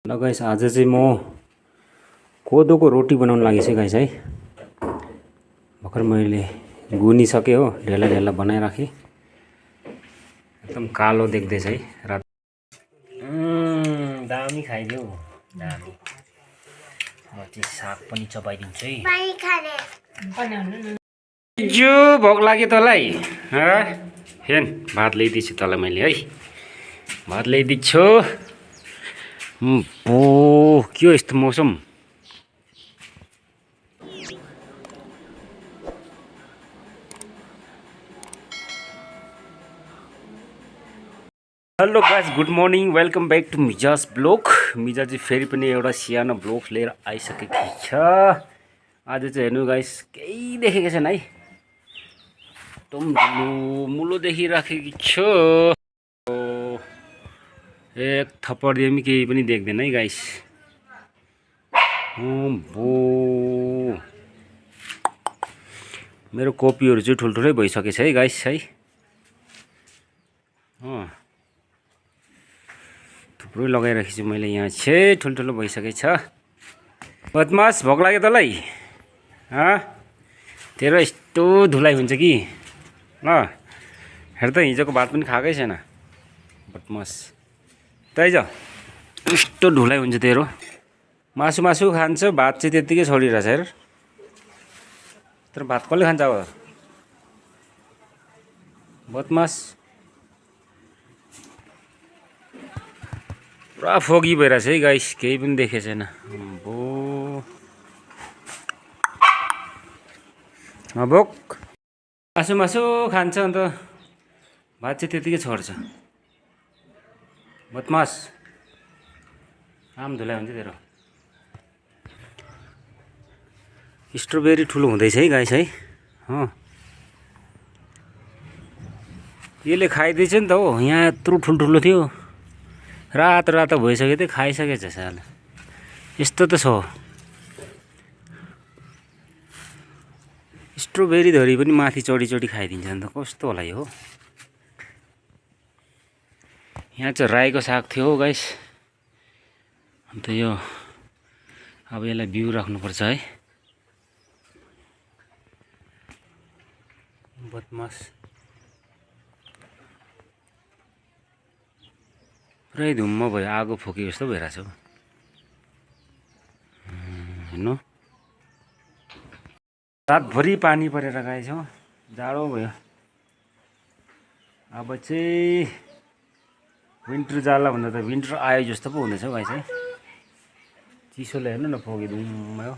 ल गाइस, आज चाहिँ म कोदोको रोटी बनाउन लागि छु गाइस है। भर्खर मैले गुनिसकेँ हो, ढेला ढेला बनाइराखेँ। एकदम कालो देख्दैछ है रात। दामी खाइदेऊ दामी। म चाहिँ साग पनि चपाइदिन्छु है। जो भोक लाग्यो तँलाई? हेन भात ल्याइदिन्छु तँलाई मैले है। भात ल्याइदिन्छु। के हो यस्तो मौसम? Hello guys, good morning, welcome back to मिजाज ब्लग। मिजा चाहिँ फेरि पनि एउटा सानो ब्लग लिएर आइसकेको छ। आज चाहिँ हेर्नु गाइस, केही देखेको छैन है। एकदम मुलो देखिराखेको छु। एक थप्पड दिए पनि केही पनि देख्दैन है गाइस। मेरो कोपीहरू चाहिँ ठुल्ठुलै भइसकेको छ है गाइस है। थुप्रै लगाइराखेको छु मैले, यहाँ चाहिँ ठुल्ठुलो भइसकेको छ। बदमास, भोक लाग्यो तँलाई? तेरो यस्तो धुलाइ हुन्छ कि ल। हेर त, हिजोको भात पनि खाएकै छैन बदमास। तैज यस्तो धुलाइ हुन्छ तेरो। मासु मासु खान्छ, भात चाहिँ त्यत्तिकै छोडिरहेछ हेर। तर भात कसले खान्छ अब? बदमास। पुरा फोगी भइरहेछ है गाइस, केही पनि देखेको छैन। भोक। मासु मासु खान्छ अन्त भात चाहिँ त्यत्तिकै छोड्छ। बदमास, आम धुलाइ हुन्छ तेरो। स्ट्रबेरी ठुलो हुँदैछ है गाइस है। यसले खाइदिएछ नि त हो। यहाँ यत्रो ठुल्ठुलो थियो, रातो रातो भइसक्यो थियो, खाइसकेछ साला। यस्तो त छ। स्ट्रबेरी धरी पनि माथि चढी चढी खाइदिन्छ नि त, कस्तो होला यो? यहाँ चाहिँ राईको साग थियो हो गाइस। अन्त यो अब यसलाई बिउ राख्नुपर्छ है। बदमास पुरै धुम्म भयो, आगो फोकेको जस्तो भइरहेछ हौ। हेर्नु, रातभरि पानी परेर गएछ, जाडो भयो। अब चाहिँ विन्टर जाला भन्दा त विन्टर आयो जस्तो पो हुँदैछ हौ गाइस है। चिसोले हेर्नु न, फोकी धुम्म हो,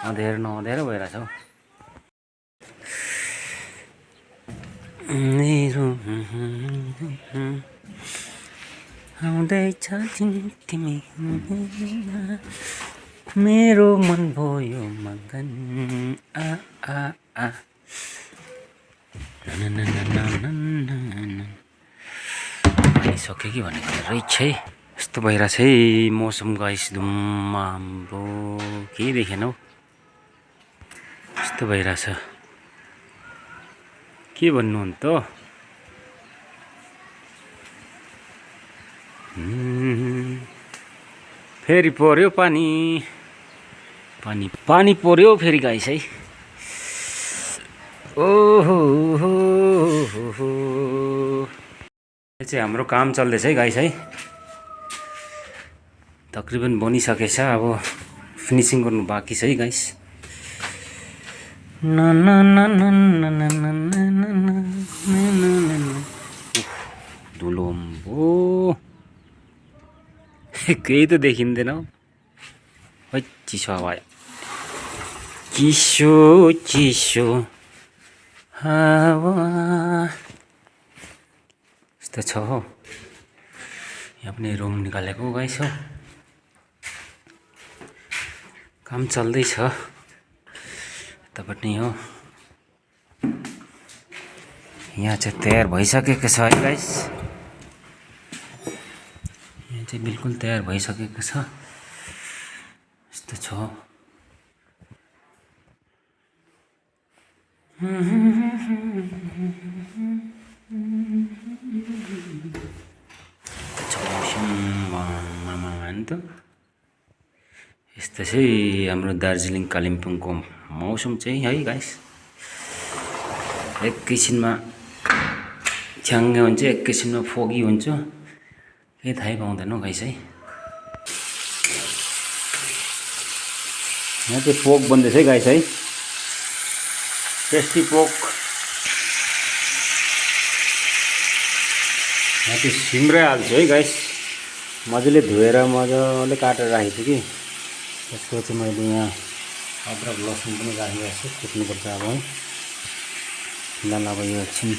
अँध्यारो न अँध्यारो भइरहेछ हौ। मेरो आउँदैछ तिमी, मेरो मन भयो मगन। सक्यो कि भनेको रहेछ है। यस्तो भइरहेछ है मौसम गाइस, धुम्म। आम्बो, केही देखेन हौ, यस्तो भइरहेछ। के भन्नु अन्त? फेरि पर्यो पानी, पानी पानी पर्यो फेरि गाइस है। ओहो हो हो। यो चाहिँ हाम्रो काम चल्दैछ है गाइस है। तकरिबन बनिसकेछ, अब फिनिसिङ गर्नु बाँकी छ है गाइस। धुलो हो, केही त देखिँदैन हौ। चिसो हावा, चिसो चिसो हावा यस्तो छ हो। यहाँ पनि रुम निकालेको गाइस हो। काम चल्दैछ यतापट्टि हो। यहाँ चाहिँ तयार भइसकेको छ है गाइस। यहाँ चाहिँ बिल्कुल तयार भइसकेको छ। यस्तो छ। नि त यस्तो चाहिँ हाम्रो दार्जिलिङ कालिम्पोङको मौसम चाहिँ है गाइस एकैछिनमा छ्याङ्गे हुन्छ एकैछिनमा फोगी हुन्छ केही थाहै पाउँदैन गाइस है यहाँ चाहिँ पोक बन्दैछ है गाइस है टेस्टी पोक यहाँ चाहिँ सिमराई हाल्छु है गाइस मजाले धोएर मजाले काटेर राखेको छु कि त्यसपछि मैले यहाँ अदरक लसुन पनि राखिरहेको छु कुट्नुपर्छ अब है फिलहाल अब यो एकछिन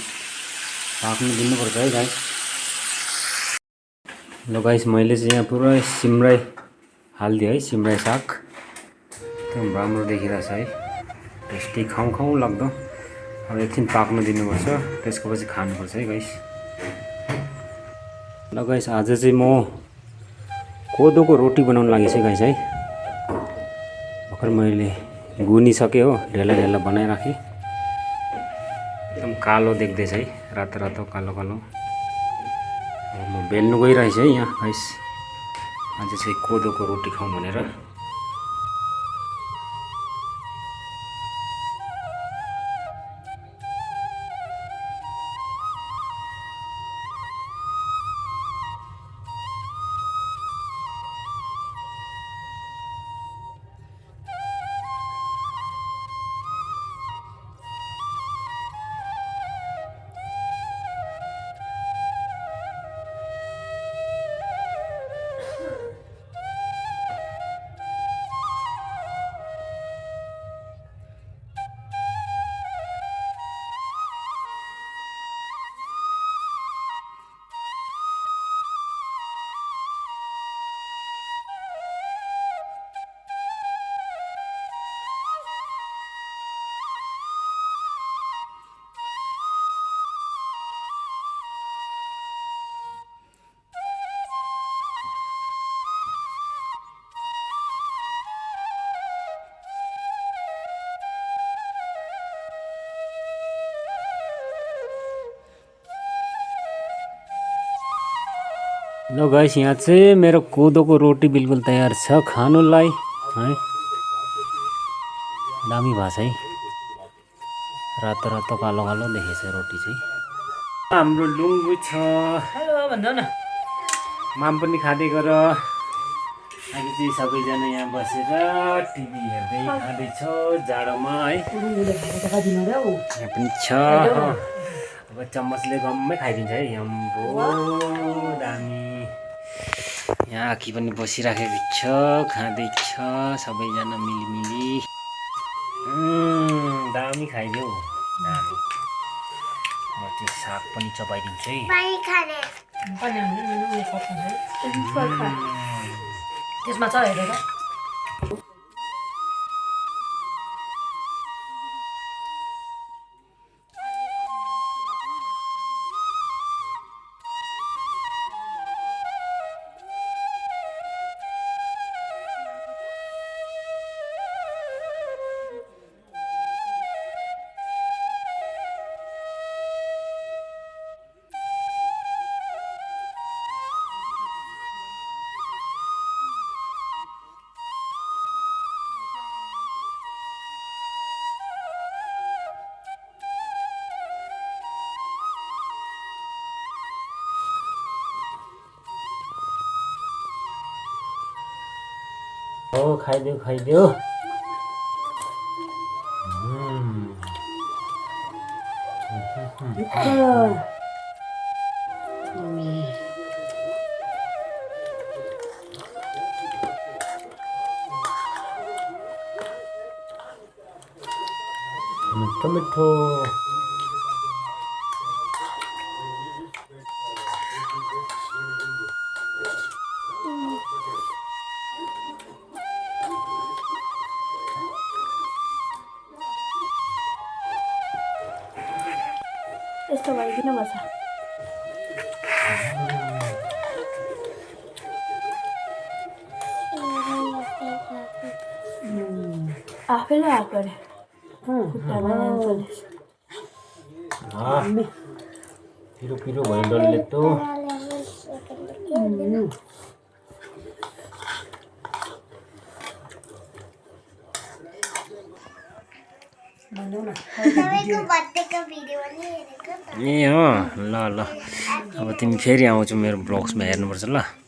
पाक्नु दिनुपर्छ है गाइस ल गाइस मैले चाहिँ यहाँ पुरै सिमराई हालिदिएँ है सिमराई साग एकदम राम्रो देखिरहेछ है टेस्टी खाउँ खाउँ लाग्दो अब एकछिन पाक्नु दिनुपर्छ त्यसको पछि खानुपर्छ है गाइस ल गाइस आज चाहिँ म कोदोको रोटी बनाउन लागेछु है गाइस है भर्खर मैले गुनिसकेँ हो ढेला ढेला बनाइराखेँ एकदम कालो देख्दैछ है रातो रातो कालो कालो अब म बेल्नु गइरहेछु है यहाँ गाइस आज चाहिँ कोदोको रोटी खाउँ भनेर ल गाइस यहाँ चाहिँ मेरो कोदोको रोटी बिल्कुल तयार छ खानुलाई है दामी भएको छ है रातो रातो कालो कालो देखेछ रोटी चाहिँ हाम्रो लुङ्गु छ हेलो भन्दा न माम पनि खाँदै गर अहिले चाहिँ सबैजना यहाँ बसेर टिभी हेर्दै खाँदैछ जाडोमा है यहाँ पनि छ अब चम्मचले गम्मै खाइदिन्छ है यम्बो दामी यहाँ आखी पनि बसिराखेको छ खाँदैछ सबैजना मिलिमिली दामी खाइदेऊ दामी म चाहिँ साग पनि चपाइदिन्छु है त्यसमा छ हेरेर हो खाइदेऊ खाइदेऊ मिठो मिठो यस्तो भइदिन बस आफैले हात गरे पिरो पिरो भयो डल्ले त तपाईँको बर्थडेको भिडियो पनि हेरेको त ए हो ल ल अब तिमी फेरि आउँछौ मेरो ब्लग्समा हेर्नुपर्छ ल